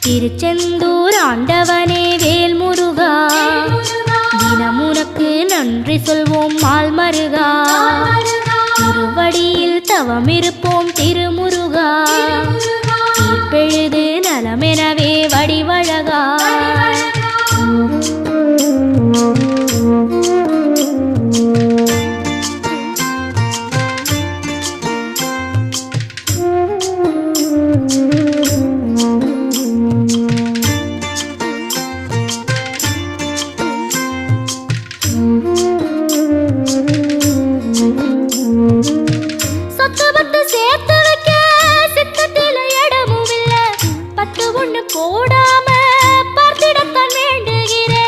திருச்செந்தூர் ஆண்டவனே வேல் முருகா, தினம் உனக்கு நன்றி சொல்வோம் மால் மருகா. திருவடியில் தவமிருப்போம் திருமுருகா, தீர்ப்பெழுது நலமெனவே வடிவழகா. சேர்த்து வைக்க சித்தத்தில இடமும் இல்ல, பத்து ஒண்ணு போடாம பார்த்திடத்தான் வேண்டுகிறேன்.